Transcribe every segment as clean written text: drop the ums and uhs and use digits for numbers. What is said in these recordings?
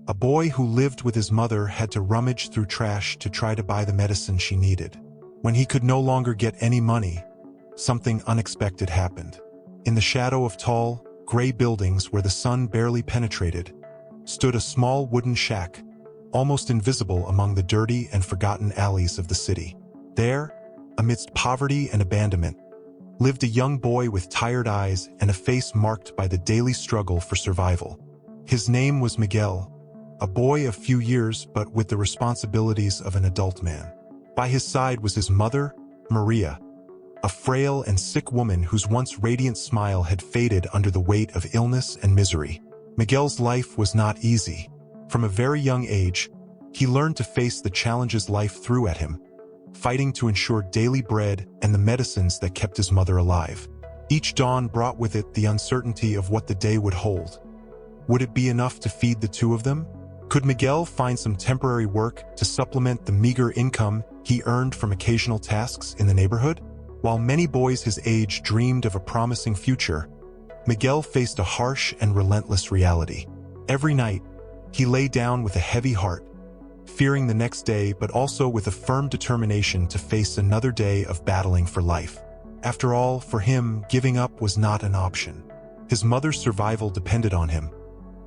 A boy who lived with his mother had to rummage through trash to try to buy the medicine she needed. When he could no longer get any money, something unexpected happened. In the shadow of tall, gray buildings where the sun barely penetrated, stood a small wooden shack, almost invisible among the dirty and forgotten alleys of the city. There, amidst poverty and abandonment, lived a young boy with tired eyes and a face marked by the daily struggle for survival. His name was Miguel, a boy of few years but with the responsibilities of an adult man. By his side was his mother, Maria, a frail and sick woman whose once radiant smile had faded under the weight of illness and misery. Miguel's life was not easy. From a very young age, he learned to face the challenges life threw at him, fighting to ensure daily bread and the medicines that kept his mother alive. Each dawn brought with it the uncertainty of what the day would hold. Would it be enough to feed the two of them? Could Miguel find some temporary work to supplement the meager income he earned from occasional tasks in the neighborhood? While many boys his age dreamed of a promising future, Miguel faced a harsh and relentless reality. Every night, he lay down with a heavy heart, fearing the next day but also with a firm determination to face another day of battling for life. After all, for him, giving up was not an option. His mother's survival depended on him,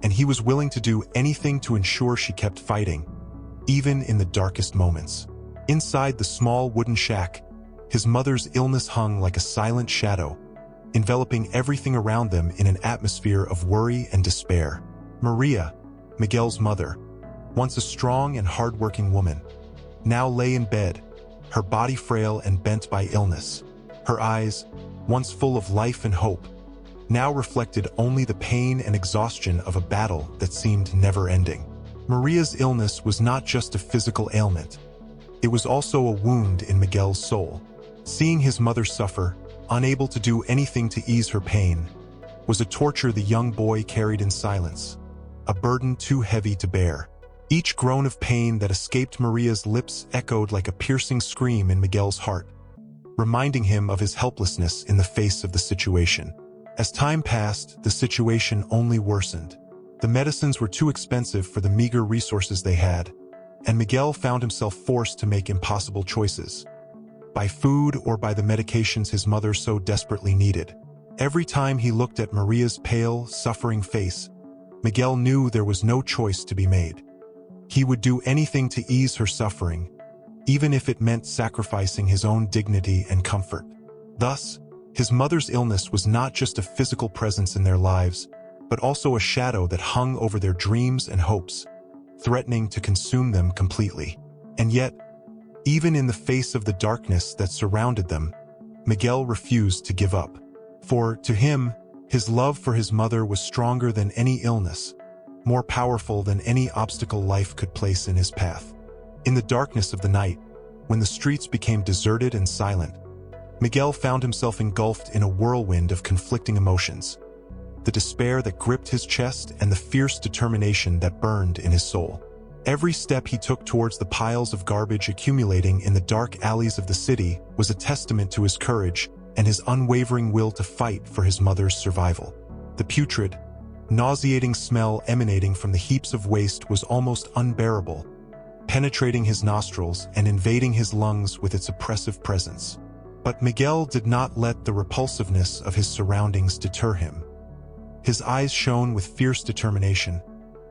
and he was willing to do anything to ensure she kept fighting, even in the darkest moments. Inside the small wooden shack, his mother's illness hung like a silent shadow, enveloping everything around them in an atmosphere of worry and despair. Maria, Miguel's mother, once a strong and hard-working woman, now lay in bed, her body frail and bent by illness. Her eyes, once full of life and hope, now reflected only the pain and exhaustion of a battle that seemed never-ending. Maria's illness was not just a physical ailment. It was also a wound in Miguel's soul. Seeing his mother suffer, unable to do anything to ease her pain, was a torture the young boy carried in silence, a burden too heavy to bear. Each groan of pain that escaped Maria's lips echoed like a piercing scream in Miguel's heart, reminding him of his helplessness in the face of the situation. As time passed, the situation only worsened. The medicines were too expensive for the meager resources they had, and Miguel found himself forced to make impossible choices. Buy food or buy the medications his mother so desperately needed. Every time he looked at Maria's pale, suffering face, Miguel knew there was no choice to be made. He would do anything to ease her suffering, even if it meant sacrificing his own dignity and comfort. Thus, his mother's illness was not just a physical presence in their lives, but also a shadow that hung over their dreams and hopes, threatening to consume them completely. And yet, even in the face of the darkness that surrounded them, Miguel refused to give up. For, to him, his love for his mother was stronger than any illness, more powerful than any obstacle life could place in his path. In the darkness of the night, when the streets became deserted and silent, Miguel found himself engulfed in a whirlwind of conflicting emotions, the despair that gripped his chest and the fierce determination that burned in his soul. Every step he took towards the piles of garbage accumulating in the dark alleys of the city was a testament to his courage and his unwavering will to fight for his mother's survival. The putrid, nauseating smell emanating from the heaps of waste was almost unbearable, penetrating his nostrils and invading his lungs with its oppressive presence. But Miguel did not let the repulsiveness of his surroundings deter him. His eyes shone with fierce determination,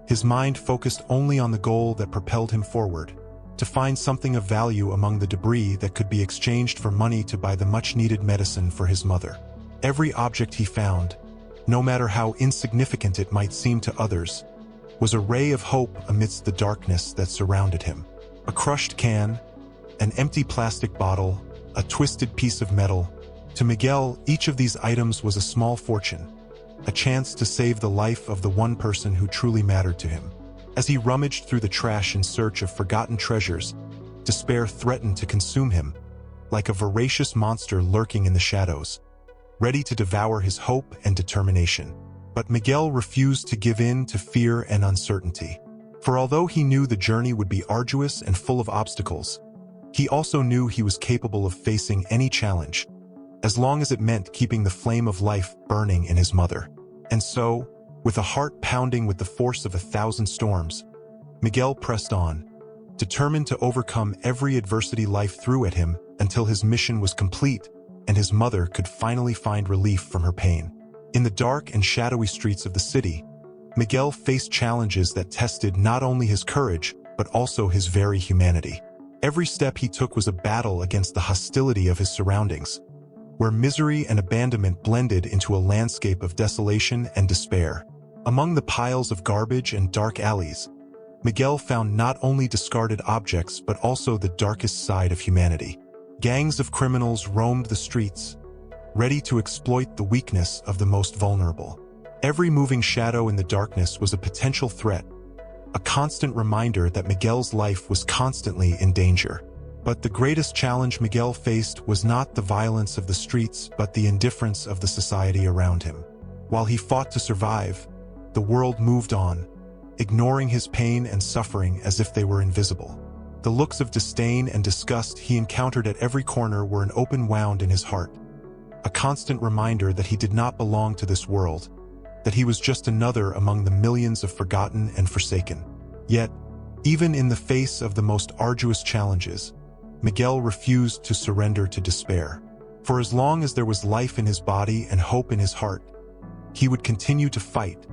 his mind focused only on the goal that propelled him forward, to find something of value among the debris that could be exchanged for money to buy the much-needed medicine for his mother. Every object he found, no matter how insignificant it might seem to others, was a ray of hope amidst the darkness that surrounded him. A crushed can, an empty plastic bottle, a twisted piece of metal. To Miguel, each of these items was a small fortune, a chance to save the life of the one person who truly mattered to him. As he rummaged through the trash in search of forgotten treasures, despair threatened to consume him, like a voracious monster lurking in the shadows, ready to devour his hope and determination. But Miguel refused to give in to fear and uncertainty. For although he knew the journey would be arduous and full of obstacles, he also knew he was capable of facing any challenge, as long as it meant keeping the flame of life burning in his mother. And so, with a heart pounding with the force of 1,000 storms, Miguel pressed on, determined to overcome every adversity life threw at him until his mission was complete and his mother could finally find relief from her pain. In the dark and shadowy streets of the city, Miguel faced challenges that tested not only his courage, but also his very humanity. Every step he took was a battle against the hostility of his surroundings, where misery and abandonment blended into a landscape of desolation and despair. Among the piles of garbage and dark alleys, Miguel found not only discarded objects but also the darkest side of humanity. Gangs of criminals roamed the streets, ready to exploit the weakness of the most vulnerable. Every moving shadow in the darkness was a potential threat, a constant reminder that Miguel's life was constantly in danger. But the greatest challenge Miguel faced was not the violence of the streets but the indifference of the society around him. While he fought to survive, the world moved on, ignoring his pain and suffering as if they were invisible. The looks of disdain and disgust he encountered at every corner were an open wound in his heart, a constant reminder that he did not belong to this world, that he was just another among the millions of forgotten and forsaken. Yet, even in the face of the most arduous challenges, Miguel refused to surrender to despair. For as long as there was life in his body and hope in his heart, he would continue to fight,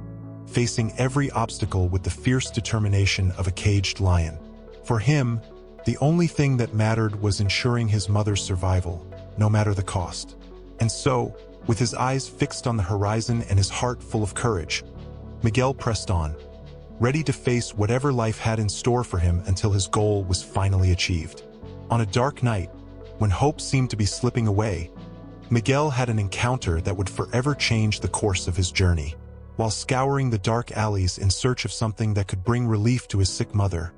facing every obstacle with the fierce determination of a caged lion. For him, the only thing that mattered was ensuring his mother's survival, no matter the cost. And so, with his eyes fixed on the horizon and his heart full of courage, Miguel pressed on, ready to face whatever life had in store for him until his goal was finally achieved. On a dark night, when hope seemed to be slipping away, Miguel had an encounter that would forever change the course of his journey. While scouring the dark alleys in search of something that could bring relief to his sick mother,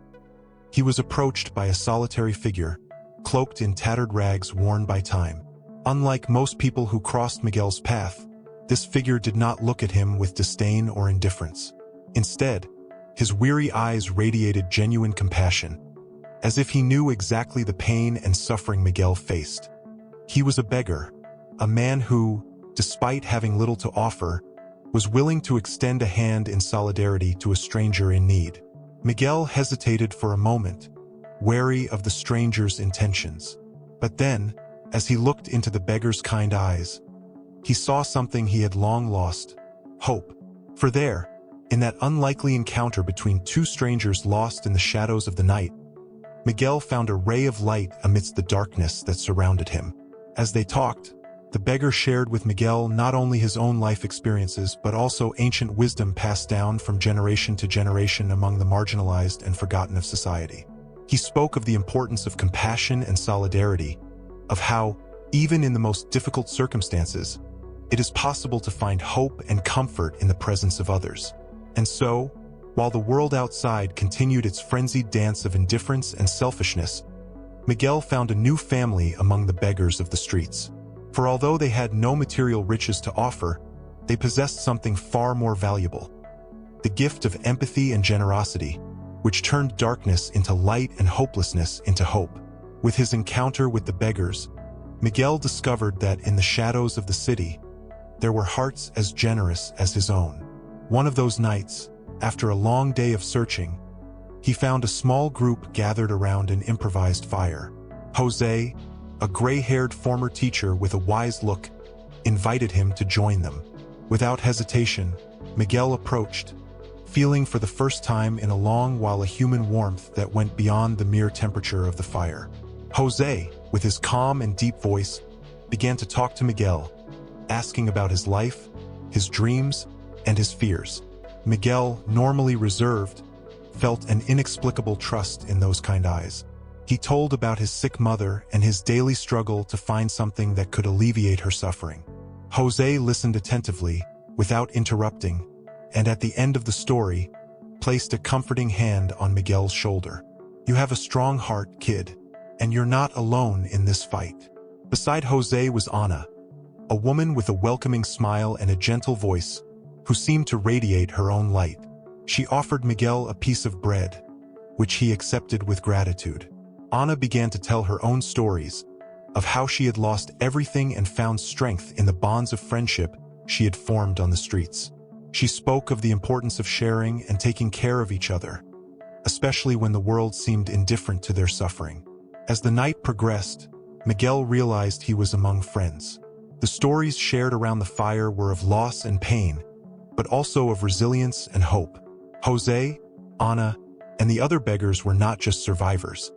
he was approached by a solitary figure, cloaked in tattered rags worn by time. Unlike most people who crossed Miguel's path, this figure did not look at him with disdain or indifference. Instead, his weary eyes radiated genuine compassion, as if he knew exactly the pain and suffering Miguel faced. He was a beggar, a man who, despite having little to offer, was willing to extend a hand in solidarity to a stranger in need. Miguel hesitated for a moment, wary of the stranger's intentions. But then, as he looked into the beggar's kind eyes, he saw something he had long lost: hope. For there, in that unlikely encounter between two strangers lost in the shadows of the night, Miguel found a ray of light amidst the darkness that surrounded him. As they talked, the beggar shared with Miguel not only his own life experiences but also ancient wisdom passed down from generation to generation among the marginalized and forgotten of society. He spoke of the importance of compassion and solidarity, of how, even in the most difficult circumstances, it is possible to find hope and comfort in the presence of others. And so, while the world outside continued its frenzied dance of indifference and selfishness, Miguel found a new family among the beggars of the streets. For although they had no material riches to offer, they possessed something far more valuable: the gift of empathy and generosity, which turned darkness into light and hopelessness into hope. With his encounter with the beggars, Miguel discovered that in the shadows of the city, there were hearts as generous as his own. One of those nights, after a long day of searching, he found a small group gathered around an improvised fire. Jose, a gray-haired former teacher with a wise look, invited him to join them. Without hesitation, Miguel approached, feeling for the first time in a long while a human warmth that went beyond the mere temperature of the fire. Jose, with his calm and deep voice, began to talk to Miguel, asking about his life, his dreams, and his fears. Miguel, normally reserved, felt an inexplicable trust in those kind eyes. He told about his sick mother and his daily struggle to find something that could alleviate her suffering. Jose listened attentively, without interrupting, and at the end of the story, placed a comforting hand on Miguel's shoulder. "You have a strong heart, kid, and you're not alone in this fight." Beside Jose was Ana, a woman with a welcoming smile and a gentle voice, who seemed to radiate her own light. She offered Miguel a piece of bread, which he accepted with gratitude. Ana began to tell her own stories, of how she had lost everything and found strength in the bonds of friendship she had formed on the streets. She spoke of the importance of sharing and taking care of each other, especially when the world seemed indifferent to their suffering. As the night progressed, Miguel realized he was among friends. The stories shared around the fire were of loss and pain, but also of resilience and hope. Jose, Ana, and the other beggars were not just survivors.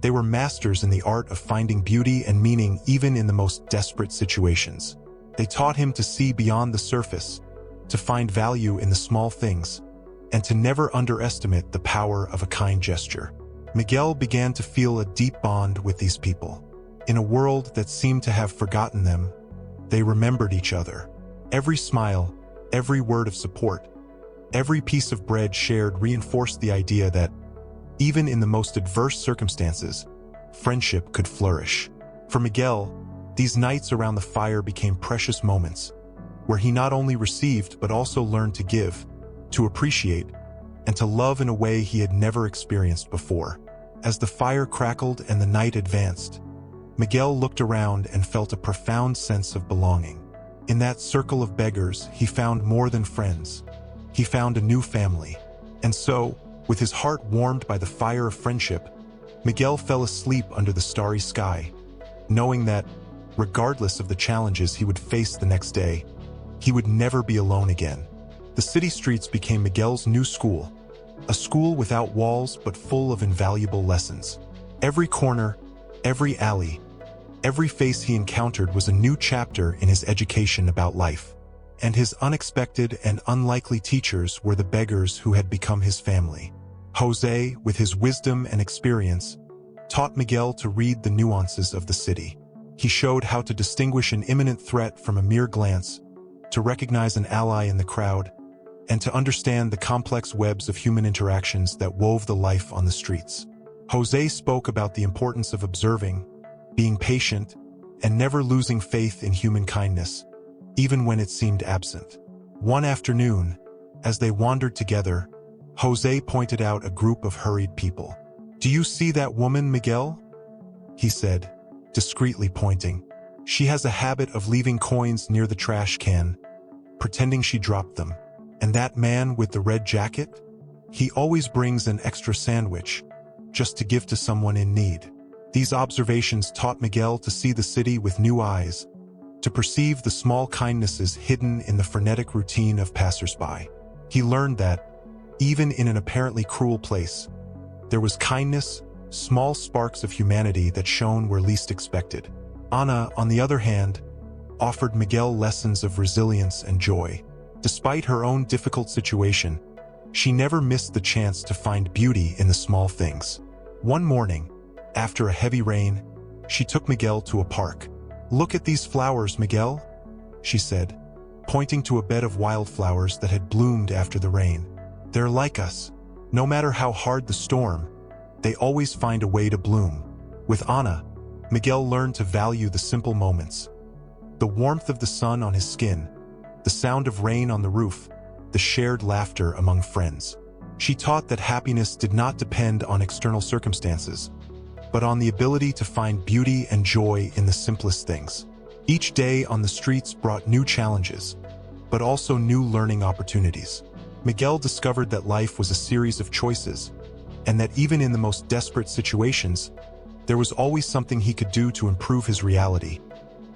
They were masters in the art of finding beauty and meaning even in the most desperate situations. They taught him to see beyond the surface, to find value in the small things, and to never underestimate the power of a kind gesture. Miguel began to feel a deep bond with these people. In a world that seemed to have forgotten them, they remembered each other. Every smile, every word of support, every piece of bread shared reinforced the idea that, even in the most adverse circumstances, friendship could flourish. For Miguel, these nights around the fire became precious moments, where he not only received but also learned to give, to appreciate, and to love in a way he had never experienced before. As the fire crackled and the night advanced, Miguel looked around and felt a profound sense of belonging. In that circle of beggars, he found more than friends. He found a new family. And so, with his heart warmed by the fire of friendship, Miguel fell asleep under the starry sky, knowing that, regardless of the challenges he would face the next day, he would never be alone again. The city streets became Miguel's new school, a school without walls but full of invaluable lessons. Every corner, every alley, every face he encountered was a new chapter in his education about life. And his unexpected and unlikely teachers were the beggars who had become his family. Jose, with his wisdom and experience, taught Miguel to read the nuances of the city. He showed how to distinguish an imminent threat from a mere glance, to recognize an ally in the crowd, and to understand the complex webs of human interactions that wove the life on the streets. Jose spoke about the importance of observing, being patient, and never losing faith in human kindness, even when it seemed absent. One afternoon, as they wandered together, Jose pointed out a group of hurried people. "Do you see that woman, Miguel?" he said, discreetly pointing. "She has a habit of leaving coins near the trash can, pretending she dropped them. And that man with the red jacket? He always brings an extra sandwich, just to give to someone in need." These observations taught Miguel to see the city with new eyes, to perceive the small kindnesses hidden in the frenetic routine of passersby. He learned that, even in an apparently cruel place, there was kindness, small sparks of humanity that shone where least expected. Ana, on the other hand, offered Miguel lessons of resilience and joy. Despite her own difficult situation, she never missed the chance to find beauty in the small things. One morning, after a heavy rain, she took Miguel to a park. "Look at these flowers, Miguel," she said, pointing to a bed of wildflowers that had bloomed after the rain. "They're like us. No matter how hard the storm, they always find a way to bloom." With Ana, Miguel learned to value the simple moments. The warmth of the sun on his skin, the sound of rain on the roof, the shared laughter among friends. She taught that happiness did not depend on external circumstances, but on the ability to find beauty and joy in the simplest things. Each day on the streets brought new challenges, but also new learning opportunities. Miguel discovered that life was a series of choices, and that even in the most desperate situations, there was always something he could do to improve his reality,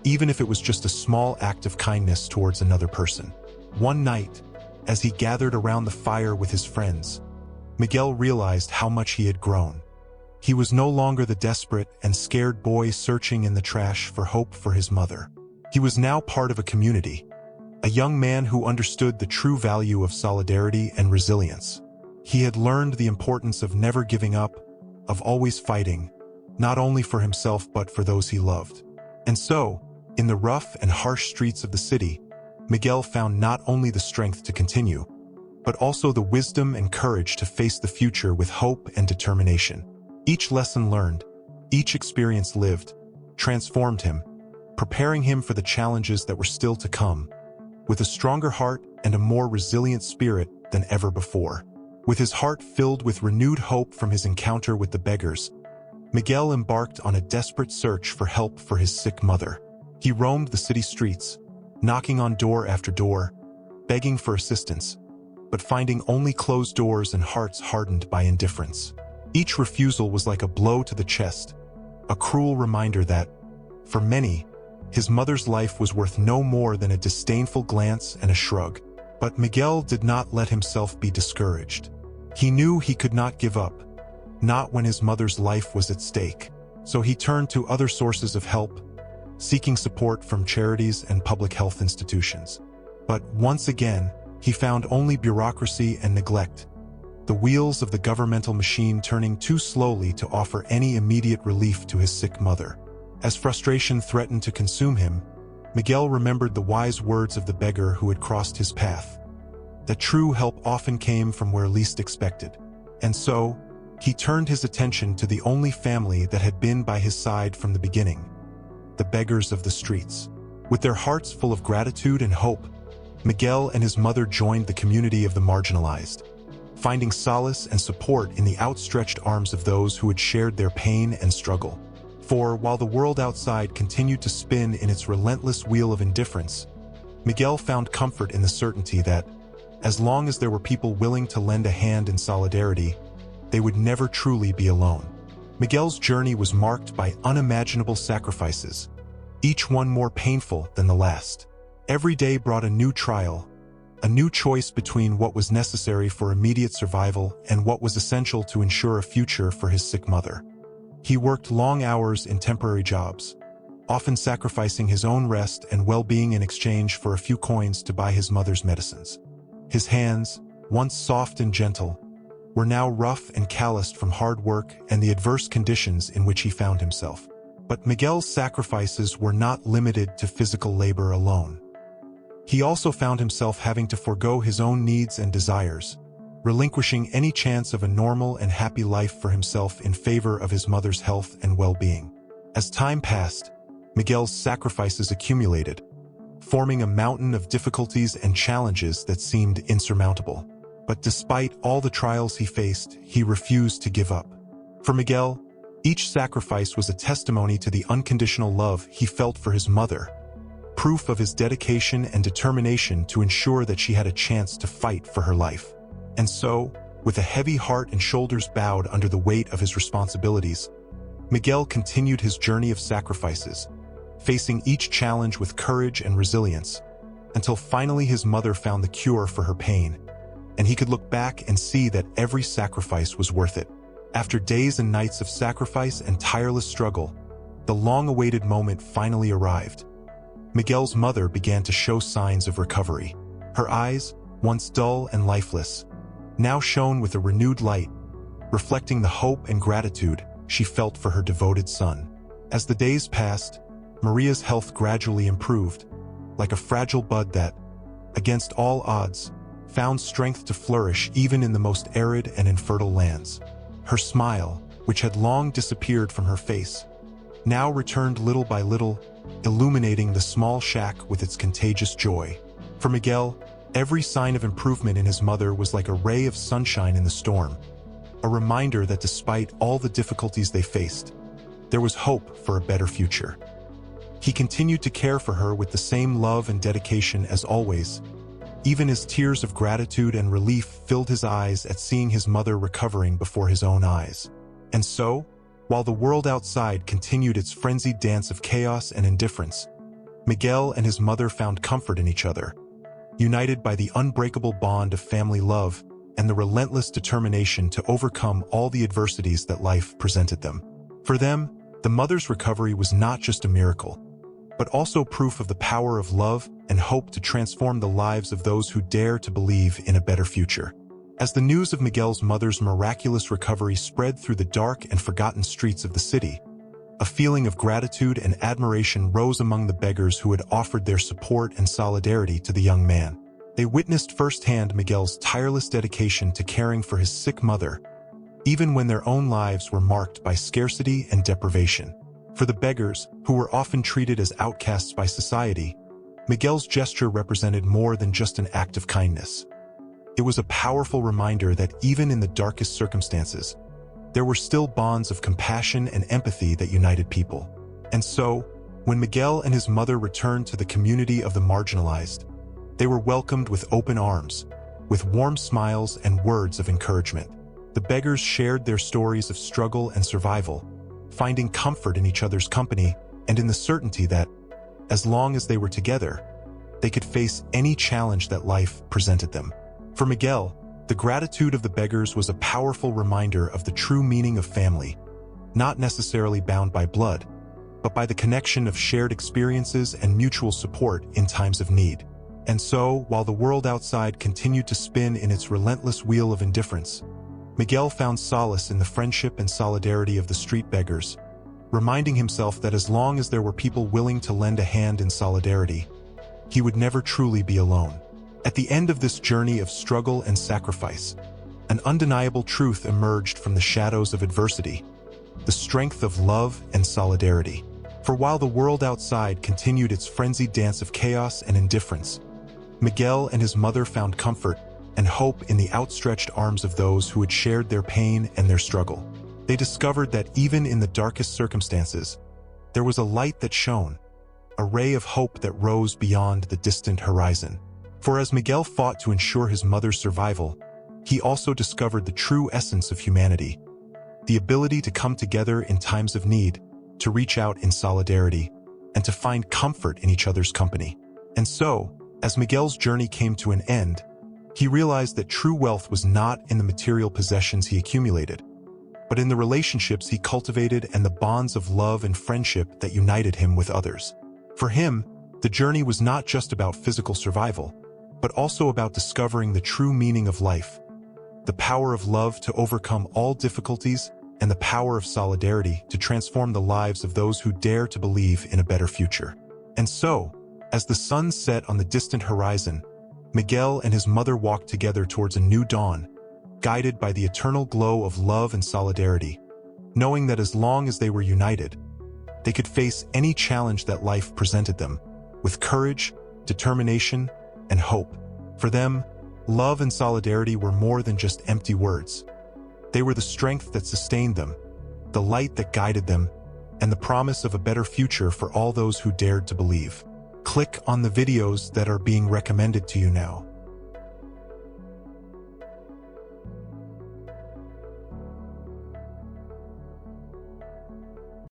even if it was just a small act of kindness towards another person. One night, as he gathered around the fire with his friends, Miguel realized how much he had grown. He was no longer the desperate and scared boy searching in the trash for hope for his mother. He was now part of a community, a young man who understood the true value of solidarity and resilience. He had learned the importance of never giving up, of always fighting, not only for himself but for those he loved. And so, in the rough and harsh streets of the city, Miguel found not only the strength to continue, but also the wisdom and courage to face the future with hope and determination. Each lesson learned, each experience lived, transformed him, preparing him for the challenges that were still to come, with a stronger heart and a more resilient spirit than ever before. With his heart filled with renewed hope from his encounter with the beggars, Miguel embarked on a desperate search for help for his sick mother. He roamed the city streets, knocking on door after door, begging for assistance, but finding only closed doors and hearts hardened by indifference. Each refusal was like a blow to the chest, a cruel reminder that, for many, his mother's life was worth no more than a disdainful glance and a shrug. But Miguel did not let himself be discouraged. He knew he could not give up, not when his mother's life was at stake. So he turned to other sources of help, seeking support from charities and public health institutions. But once again, he found only bureaucracy and neglect, the wheels of the governmental machine turning too slowly to offer any immediate relief to his sick mother. As frustration threatened to consume him, Miguel remembered the wise words of the beggar who had crossed his path, that true help often came from where least expected. And so, he turned his attention to the only family that had been by his side from the beginning, the beggars of the streets. With their hearts full of gratitude and hope, Miguel and his mother joined the community of the marginalized, finding solace and support in the outstretched arms of those who had shared their pain and struggle. For while the world outside continued to spin in its relentless wheel of indifference, Miguel found comfort in the certainty that, as long as there were people willing to lend a hand in solidarity, they would never truly be alone. Miguel's journey was marked by unimaginable sacrifices, each one more painful than the last. Every day brought a new trial, a new choice between what was necessary for immediate survival and what was essential to ensure a future for his sick mother. He worked long hours in temporary jobs, often sacrificing his own rest and well-being in exchange for a few coins to buy his mother's medicines. His hands, once soft and gentle, were now rough and calloused from hard work and the adverse conditions in which he found himself. But Miguel's sacrifices were not limited to physical labor alone. He also found himself having to forego his own needs and desires, relinquishing any chance of a normal and happy life for himself in favor of his mother's health and well-being. As time passed, Miguel's sacrifices accumulated, forming a mountain of difficulties and challenges that seemed insurmountable. But despite all the trials he faced, he refused to give up. For Miguel, each sacrifice was a testimony to the unconditional love he felt for his mother, proof of his dedication and determination to ensure that she had a chance to fight for her life. And so, with a heavy heart and shoulders bowed under the weight of his responsibilities, Miguel continued his journey of sacrifices, facing each challenge with courage and resilience, until finally his mother found the cure for her pain, and he could look back and see that every sacrifice was worth it. After days and nights of sacrifice and tireless struggle, the long-awaited moment finally arrived. Miguel's mother began to show signs of recovery. Her eyes, once dull and lifeless, now shone with a renewed light, reflecting the hope and gratitude she felt for her devoted son. As the days passed, Maria's health gradually improved, like a fragile bud that, against all odds, found strength to flourish even in the most arid and infertile lands. Her smile, which had long disappeared from her face, now returned little by little, illuminating the small shack with its contagious joy. For Miguel, every sign of improvement in his mother was like a ray of sunshine in the storm, a reminder that despite all the difficulties they faced, there was hope for a better future. He continued to care for her with the same love and dedication as always, even as tears of gratitude and relief filled his eyes at seeing his mother recovering before his own eyes. And so, while the world outside continued its frenzied dance of chaos and indifference, Miguel and his mother found comfort in each other, united by the unbreakable bond of family love and the relentless determination to overcome all the adversities that life presented them. For them, the mother's recovery was not just a miracle, but also proof of the power of love and hope to transform the lives of those who dare to believe in a better future. As the news of Miguel's mother's miraculous recovery spread through the dark and forgotten streets of the city, a feeling of gratitude and admiration rose among the beggars who had offered their support and solidarity to the young man. They witnessed firsthand Miguel's tireless dedication to caring for his sick mother, even when their own lives were marked by scarcity and deprivation. For the beggars, who were often treated as outcasts by society, Miguel's gesture represented more than just an act of kindness. It was a powerful reminder that even in the darkest circumstances, there were still bonds of compassion and empathy that united people. And so, when Miguel and his mother returned to the community of the marginalized, they were welcomed with open arms, with warm smiles and words of encouragement. The beggars shared their stories of struggle and survival, finding comfort in each other's company and in the certainty that, as long as they were together, they could face any challenge that life presented them. For Miguel, the gratitude of the beggars was a powerful reminder of the true meaning of family, not necessarily bound by blood, but by the connection of shared experiences and mutual support in times of need. And so, while the world outside continued to spin in its relentless wheel of indifference, Miguel found solace in the friendship and solidarity of the street beggars, reminding himself that as long as there were people willing to lend a hand in solidarity, he would never truly be alone. At the end of this journey of struggle and sacrifice, an undeniable truth emerged from the shadows of adversity: the strength of love and solidarity. For while the world outside continued its frenzied dance of chaos and indifference, Miguel and his mother found comfort and hope in the outstretched arms of those who had shared their pain and their struggle. They discovered that even in the darkest circumstances, there was a light that shone, a ray of hope that rose beyond the distant horizon. For as Miguel fought to ensure his mother's survival, he also discovered the true essence of humanity: the ability to come together in times of need, to reach out in solidarity, and to find comfort in each other's company. And so, as Miguel's journey came to an end, he realized that true wealth was not in the material possessions he accumulated, but in the relationships he cultivated and the bonds of love and friendship that united him with others. For him, the journey was not just about physical survival, but also about discovering the true meaning of life: the power of love to overcome all difficulties, and the power of solidarity to transform the lives of those who dare to believe in a better future. And so, as the sun set on the distant horizon, Miguel and his mother walked together towards a new dawn, guided by the eternal glow of love and solidarity, knowing that as long as they were united, they could face any challenge that life presented them, with courage, determination, and hope. For them, love and solidarity were more than just empty words. They were the strength that sustained them, the light that guided them, and the promise of a better future for all those who dared to believe. Click on the videos that are being recommended to you now.